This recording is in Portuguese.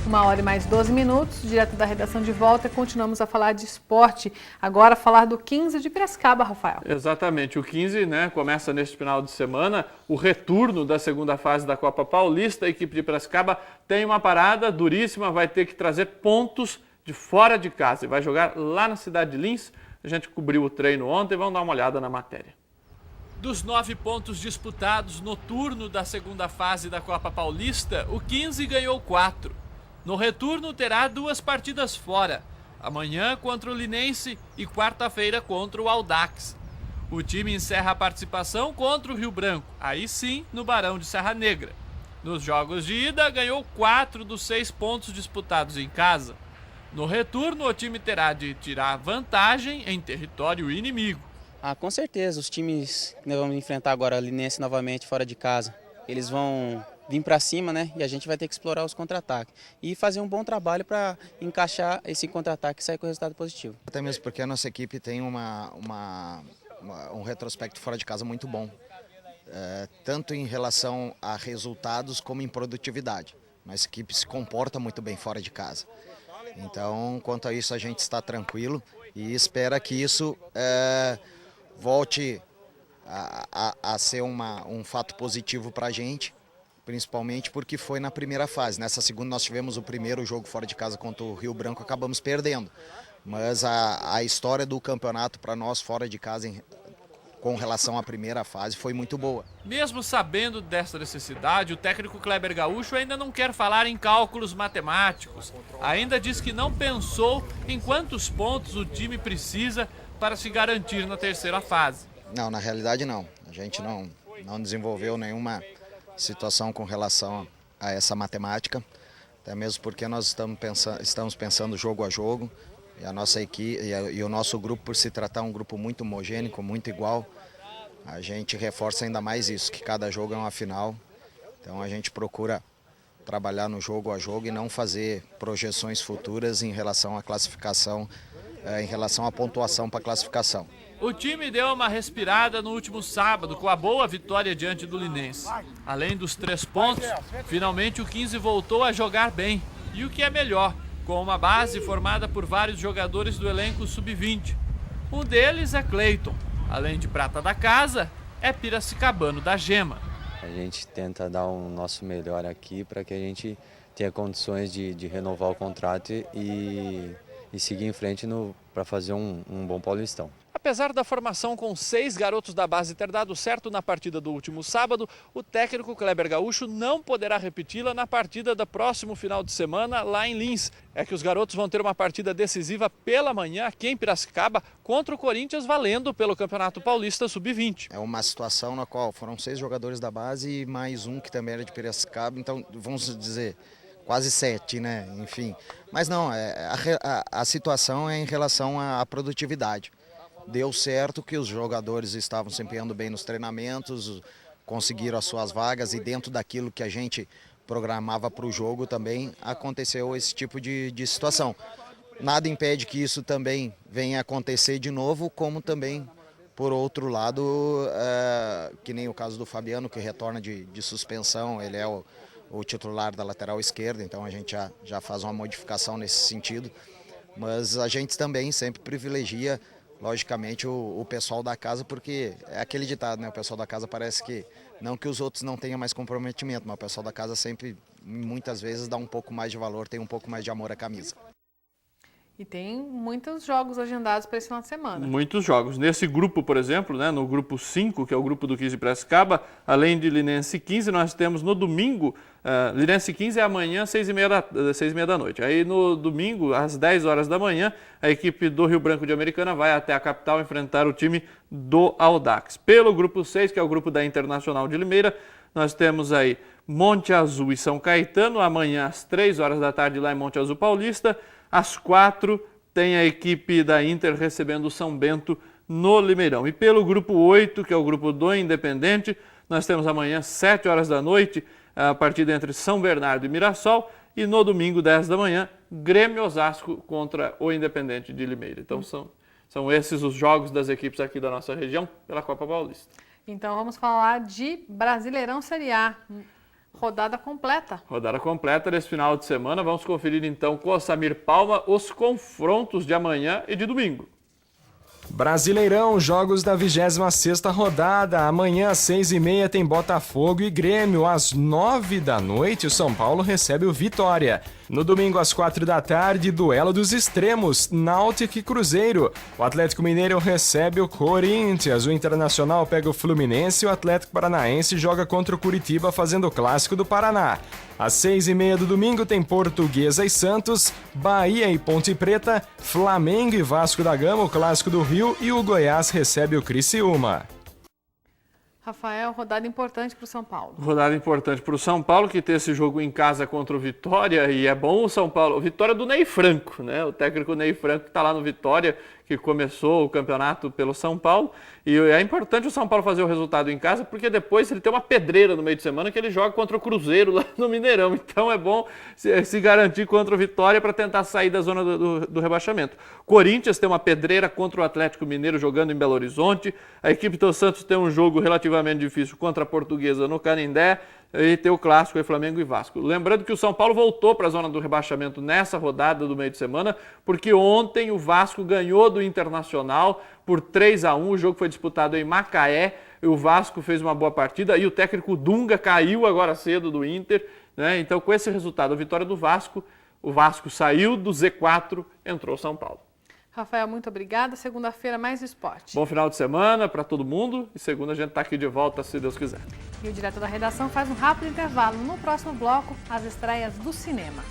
1h e mais 12 minutos, direto da redação de volta, continuamos a falar de esporte. Agora falar do 15 de Piracicaba, Rafael. Exatamente, o 15, começa neste final de semana, o retorno da segunda fase da Copa Paulista. A equipe de Piracicaba tem uma parada duríssima, vai ter que trazer pontos de fora de casa e vai jogar lá na cidade de Lins. A gente cobriu o treino ontem, vamos dar uma olhada na matéria. Dos 9 pontos disputados no turno da segunda fase da Copa Paulista, o 15 ganhou 4. No retorno terá 2 partidas fora, amanhã contra o Linense e quarta-feira contra o Audax. O time encerra a participação contra o Rio Branco, aí sim no Barão de Serra Negra. Nos jogos de ida, ganhou 4 dos 6 pontos disputados em casa. No retorno, o time terá de tirar vantagem em território inimigo. Com certeza, os times que nós vamos enfrentar agora, a Linense novamente fora de casa, eles vão vir para cima, né? E a gente vai ter que explorar os contra-ataques e fazer um bom trabalho para encaixar esse contra-ataque e sair com resultado positivo. Até mesmo porque a nossa equipe tem um retrospecto fora de casa muito bom, tanto em relação a resultados como em produtividade. Nossa equipe se comporta muito bem fora de casa. Então, quanto a isso, a gente está tranquilo e espera que isso volte a ser um fato positivo para a gente. Principalmente porque foi na primeira fase. Nessa segunda nós tivemos o primeiro jogo fora de casa contra o Rio Branco, acabamos perdendo. Mas a história do campeonato para nós fora de casa com relação à primeira fase foi muito boa. Mesmo sabendo dessa necessidade, o técnico Kleber Gaúcho ainda não quer falar em cálculos matemáticos. Ainda diz que não pensou em quantos pontos o time precisa para se garantir na terceira fase. Não, na realidade não. A gente não desenvolveu nenhuma situação com relação a essa matemática, até mesmo porque nós estamos pensando jogo a jogo, e a nossa equipe e o nosso grupo, por se tratar um grupo muito homogêneo, muito igual, a gente reforça ainda mais isso, que cada jogo é uma final. Então a gente procura trabalhar no jogo a jogo e não fazer projeções futuras em relação à classificação, em relação à pontuação para a classificação. O time deu uma respirada no último sábado com a boa vitória diante do Linense. Além dos 3 pontos, finalmente o 15 voltou a jogar bem. E o que é melhor, com uma base formada por vários jogadores do elenco sub-20. Um deles é Cleiton. Além de prata da casa, é piracicabano da Gema. A gente tenta dar o nosso melhor aqui para que a gente tenha condições de renovar o contrato e seguir em frente para fazer um bom Paulistão. Apesar da formação com 6 garotos da base ter dado certo na partida do último sábado, o técnico Kleber Gaúcho não poderá repeti-la na partida do próximo final de semana lá em Lins. É que os garotos vão ter uma partida decisiva pela manhã aqui em Piracicaba contra o Corinthians, valendo pelo Campeonato Paulista Sub-20. É uma situação na qual foram 6 jogadores da base e mais um que também era de Piracicaba, então vamos dizer quase 7, né? Enfim. Mas não, a situação é em relação à produtividade. Deu certo que os jogadores estavam se empenhando bem nos treinamentos, conseguiram as suas vagas e dentro daquilo que a gente programava para o jogo também aconteceu esse tipo de situação. Nada impede que isso também venha acontecer de novo, como também, por outro lado, que nem o caso do Fabiano, que retorna de suspensão, ele é o titular da lateral esquerda, então a gente já faz uma modificação nesse sentido. Mas a gente também sempre privilegia, logicamente, o pessoal da casa, porque é aquele ditado, né? O pessoal da casa parece que, não que os outros não tenham mais comprometimento, mas o pessoal da casa sempre, muitas vezes, dá um pouco mais de valor, tem um pouco mais de amor à camisa. E tem muitos jogos agendados para esse final de semana. Muitos jogos. Nesse grupo, por exemplo, no grupo 5, que é o grupo do 15 Piracicaba, além de Linense 15, nós temos no domingo, Linense 15 é amanhã, 6h30 da noite. Aí no domingo, às 10 horas da manhã, a equipe do Rio Branco de Americana vai até a capital enfrentar o time do Audax. Pelo grupo 6, que é o grupo da Internacional de Limeira, nós temos aí Monte Azul e São Caetano, amanhã às 3 horas da tarde lá em Monte Azul Paulista. Às 4 tem a equipe da Inter recebendo o São Bento no Limeirão. E pelo grupo 8, que é o grupo do Independente, nós temos amanhã às 7 horas da noite a partida entre São Bernardo e Mirassol. E no domingo, 10 da manhã, Grêmio Osasco contra o Independente de Limeira. Então são esses os jogos das equipes aqui da nossa região pela Copa Paulista. Então vamos falar de Brasileirão Série A. Rodada completa. Rodada completa desse final de semana. Vamos conferir então com o Samir Palma os confrontos de amanhã e de domingo. Brasileirão, jogos da 26ª rodada. Amanhã às 6h30 tem Botafogo e Grêmio. Às 9 da noite, o São Paulo recebe o Vitória. No domingo às 4 da tarde, duelo dos extremos, Náutico e Cruzeiro. O Atlético Mineiro recebe o Corinthians. O Internacional pega o Fluminense e o Atlético Paranaense joga contra o Curitiba fazendo o Clássico do Paraná. Às 6h30 do domingo tem Portuguesa e Santos, Bahia e Ponte Preta, Flamengo e Vasco da Gama, o Clássico do Rio, e o Goiás recebe o Criciúma. Rafael, rodada importante para o São Paulo. Rodada importante para o São Paulo, que tem esse jogo em casa contra o Vitória, e é bom o São Paulo. Vitória do Ney Franco, né? O técnico Ney Franco que está lá no Vitória, que começou o campeonato pelo São Paulo. E é importante o São Paulo fazer o resultado em casa, porque depois ele tem uma pedreira no meio de semana que ele joga contra o Cruzeiro lá no Mineirão. Então é bom se garantir contra o Vitória para tentar sair da zona do rebaixamento. Corinthians tem uma pedreira contra o Atlético Mineiro jogando em Belo Horizonte. A equipe do Santos tem um jogo relativamente difícil contra a Portuguesa no Canindé. E tem o clássico aí, Flamengo e Vasco. Lembrando que o São Paulo voltou para a zona do rebaixamento nessa rodada do meio de semana, porque ontem o Vasco ganhou do Internacional por 3-1. O jogo foi disputado em Macaé. E o Vasco fez uma boa partida e o técnico Dunga caiu agora cedo do Inter, né? Então, com esse resultado, a vitória do Vasco, o Vasco saiu do Z4, entrou São Paulo. Rafael, muito obrigada. Segunda-feira, mais esporte. Bom final de semana para todo mundo e segunda a gente está aqui de volta, se Deus quiser. E o Direto da Redação faz um rápido intervalo. No próximo bloco, as estreias do cinema.